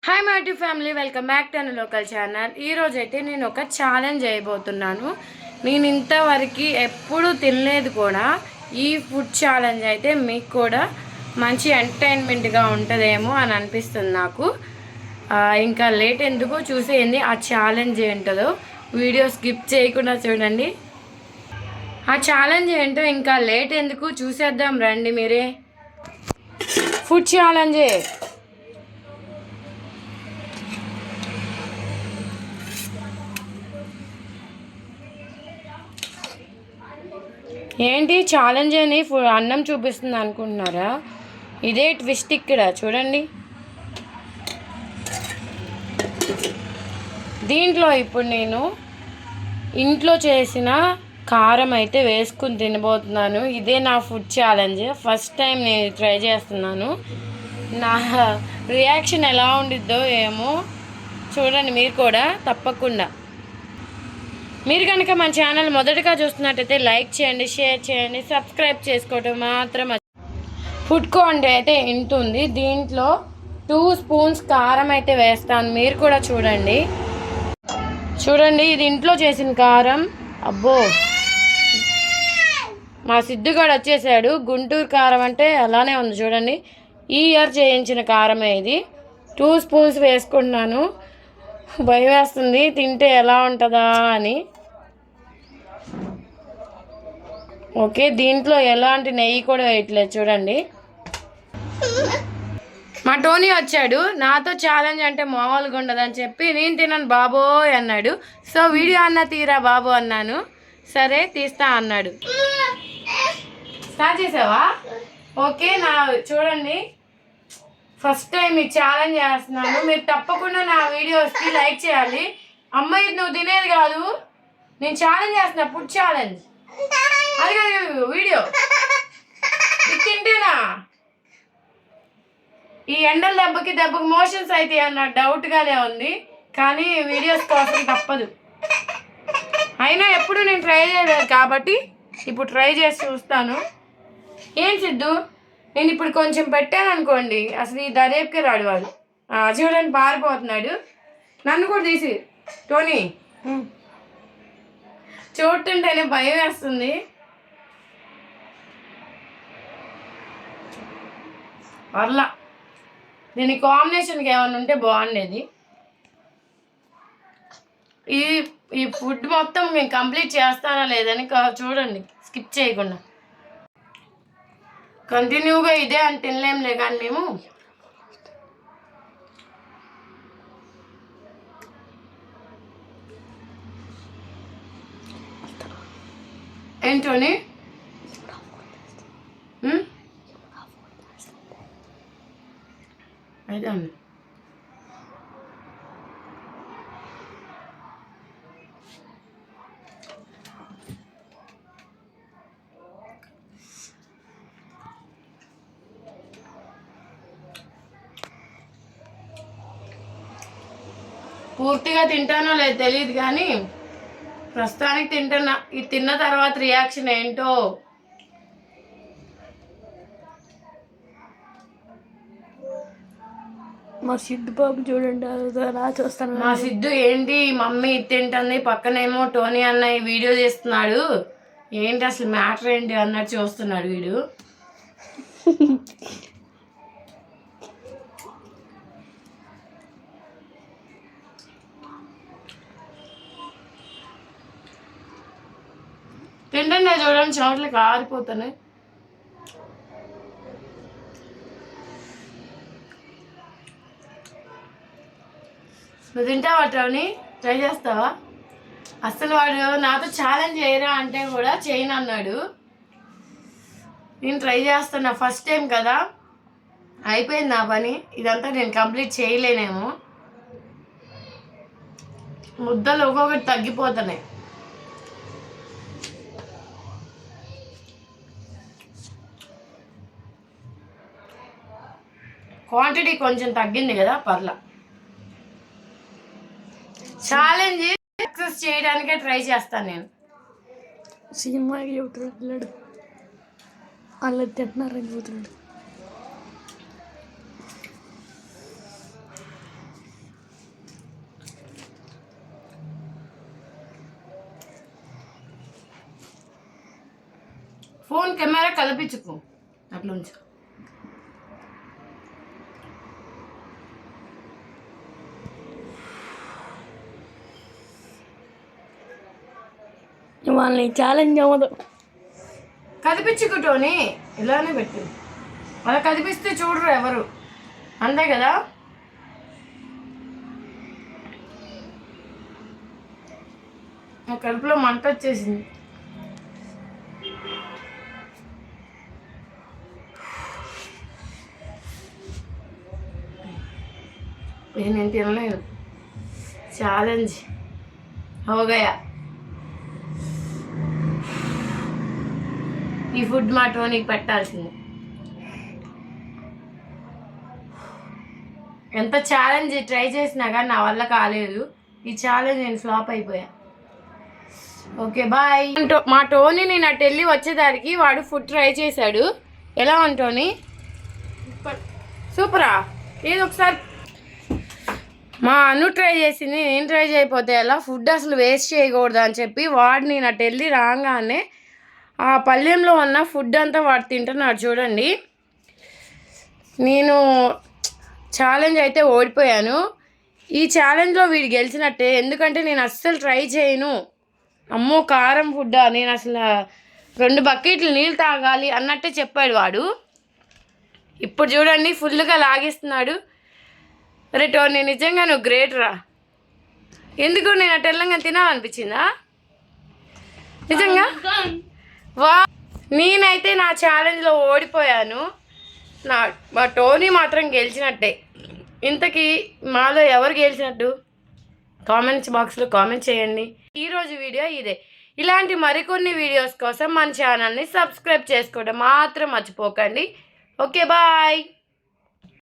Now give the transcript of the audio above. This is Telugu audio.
Hi my to family, welcome back to an local channel. ఈరోజైతే నేను ఒక ఛాలెంజ్ చేయబోతున్నాను. నేను ఇంతవరకు ఎప్పుడు తినలేదు కూడా. ఈ ఫుడ్ ఛాలెంజ్ అయితే మీకు కూడా మంచి ఎంటర్టైన్మెంట్గా ఉంటుందేమో అని అనిపిస్తుంది నాకు. ఇంకా లేట్ ఎందుకు చూసేయండి ఆ ఛాలెంజ్ ఏంటో. వీడియో స్కిప్ చేయకుండా చూడండి. ఆ ఛాలెంజ్ ఏంటో ఇంకా లేట్ ఎందుకు చూసేద్దాం రండి. మీరే ఫుడ్ ఛాలెంజే. ఏంటి ఛాలెంజ్ అని అన్నం చూపిస్తుంది అనుకుంటున్నారా? ఇదే ట్విస్ట్ ఇక్కడ చూడండి. దీంట్లో ఇప్పుడు నేను ఇంట్లో చేసిన కారం అయితే వేసుకుని తినబోతున్నాను. ఇదే నా ఫుడ్ ఛాలెంజ్. ఫస్ట్ టైం నేను ట్రై చేస్తున్నాను. నా రియాక్షన్ ఎలా ఉండిద్దో ఏమో చూడండి మీరు కూడా తప్పకుండా. మీరు కనుక మన ఛానల్ మొదటగా చూస్తున్నట్టయితే లైక్ చేయండి, షేర్ చేయండి, సబ్స్క్రైబ్ చేసుకోవటం మాత్రం. ఫుడ్ క్వాంటిటీ అయితే ఇంత ఉంది. దీంట్లో 2 స్పూన్స్ కారం అయితే వేస్తాను. మీరు కూడా చూడండి. ఇది ఇంట్లో చేసిన కారం. అబ్బో, మా సిద్ధుగాడు వచ్చేసాడు. గుంటూరు కారం అంటే అలానే ఉంది చూడండి. ఈ ఇయర్ చేయించిన కారమే ఇది. 2 స్పూన్స్ వేసుకుంటున్నాను. భయం వేస్తుంది తింటే ఎలా ఉంటుందా అని. ఓకే, దీంట్లో ఎలాంటి నెయ్యి కూడా వేయట్లేదు చూడండి. మా టోనీ వచ్చాడు. నాతో ఛాలెంజ్ అంటే మామూలుగా ఉండదని చెప్పి నేను తినను బాబోయ్ అన్నాడు. సో వీడియో అన్న తీరా బాబు అన్నాను. సరే తీస్తా అన్నాడు. స్టార్ట్ చేసావా? ఓకే, నా చూడండి ఫస్ట్ టైం ఈ ఛాలెంజ్ చేస్తున్నాను. మీరు తప్పకుండా నా వీడియోస్కి లైక్ చేయాలి. అమ్మాయి నువ్వు తినేది కాదు, నేను ఛాలెంజ్ చేస్తున్నా. ఫుడ్ ఛాలెంజ్ అది కాదు వీడియో. ఇది తింటేనా ఈ ఎండల దెబ్బకి మోషన్స్ అయితే అన్న డౌట్గానే ఉంది. కానీ వీడియోస్ కోసం తప్పదు. అయినా ఎప్పుడు నేను ట్రై చేయలేదు కాబట్టి ఇప్పుడు ట్రై చేసి చూస్తాను. ఏం సిద్ధు, నేను ఇప్పుడు కొంచెం పెట్టాను అనుకోండి, అసలు ఈ దరేపుకే రాడు వాడు. చూడండి పారిపోతున్నాడు. నన్ను కూడా తీసి టోనీ. చూస్తుంటేనే భయం వేస్తుంది. పర్లా, దీని కాంబినేషన్కి ఏమైనా ఉంటే బాగుండేది. ఈ ఫుడ్ మొత్తం మేము కంప్లీట్ చేస్తానా లేదని చూడండి స్కిప్ చేయకుండా. కంటిన్యూగా ఇదే అని తినలేంలే కానీ మేము. ఏంటోని అయితే పూర్తిగా తింటానో లేదు తెలియదు కానీ ప్రస్తుతానికి తింటున్నా. ఇది తిన్న తర్వాత రియాక్షన్ ఏంటో. మా సిద్ధు బాబు చూడండి అలా చూస్తాను. మా సిద్ధు ఏంటి మమ్మీ ఇది తింటుంది, పక్కనేమో టోనీ అన్న వీడియో చేస్తున్నాడు, ఏంటి అసలు మ్యాటర్ ఏంటి అన్నట్టు చూస్తున్నాడు వీడు. తింటుండే చూడండి, చోట్లకి ఆరిపోతున్నాయి. నువ్వు తింటావా టోనీ? ట్రై చేస్తావా? అసలు వాడు నాతో ఛాలెంజ్ చేయరా అంటే కూడా చేయను అన్నాడు. నేను ట్రై చేస్తున్నా, ఫస్ట్ టైం కదా. అయిపోయింది నా పని. ఇదంతా నేను కంప్లీట్ చేయలేనేమో. ముద్దలు ఒక్కొక్కటి తగ్గిపోతున్నాయి. క్వాంటిటీ కొంచెం తగ్గింది కదా, పర్లా. ఛాలెంజ్ సక్సెస్ చేయడానికే ట్రై చేస్తాను నేను. సినిమాకి చెబుతున్నాడు, అలా తింటున్నారని చెబుతున్నాడు. ఫోన్ కెమెరా కల్పించుకో అట్లా ఉంచు. వాళ్ళని ఛాలెంజ్ అవ్వదు. కదిపించుకుంటోని ఇలానే పెట్టు. అలా కదిపిస్తే చూడరు ఎవరు, అంతే కదా. నా కడుపులో మంట వచ్చేసింది. నేను తినలేను. ఛాలెంజ్ హోగయా. ఈ ఫుడ్ మా టోనీకి పెట్టాల్సింది. ఎంత ఛాలెంజ్ ట్రై చేసినా కానీ నా వల్ల కాలేదు. ఈ ఛాలెంజ్ నేను ఫ్లాప్ అయిపోయా. Okay bye. మా టోనీ నేను అటు వెళ్ళి వచ్చేదానికి వాడు ఫుడ్ ట్రై చేశాడు. ఎలా ఉంది టోనీ? సూపరా? ఏదో ఒకసారి మా అను ట్రై చేసింది, నేను ట్రై చేయకపోతే ఎలా? ఫుడ్ అసలు వేస్ట్ చేయకూడదు అని చెప్పి వాడు నేను అటు వెళ్ళి రాగానే ఆ పళ్ళెంలో ఉన్న ఫుడ్ అంతా వాడు తింటున్నాడు. చూడండి, నేను ఛాలెంజ్ అయితే ఓడిపోయాను. ఈ ఛాలెంజ్లో వీడు గెలిచినట్టే, ఎందుకంటే నేను అస్సలు ట్రై చేయను. అమ్మో కారం ఫుడ్డా, నేను అసలు 2 బకెట్లు నీళ్ళు తాగాలి అన్నట్టే చెప్పాడు వాడు. ఇప్పుడు చూడండి ఫుల్గా లాగేస్తున్నాడు. అరే టోనీ నిజంగా నువ్వు గ్రేట్ రా. ఎందుకు నేను అటు వెళ్ళంగా తినాలనిపించిందా నిజంగా? వా, నేనైతే నా ఛాలెంజ్లో ఓడిపోయాను. మా టోనీ మాత్రం గెలిచినట్టే. ఇంతకీ మాలో ఎవరు గెలిచినట్టు కామెంట్స్ బాక్స్లో కామెంట్ చేయండి. ఈరోజు వీడియో ఇదే. ఇలాంటి మరికొన్ని వీడియోస్ కోసం మన ఛానల్ని సబ్స్క్రైబ్ చేసుకోవడం మాత్రం మర్చిపోకండి. Okay bye.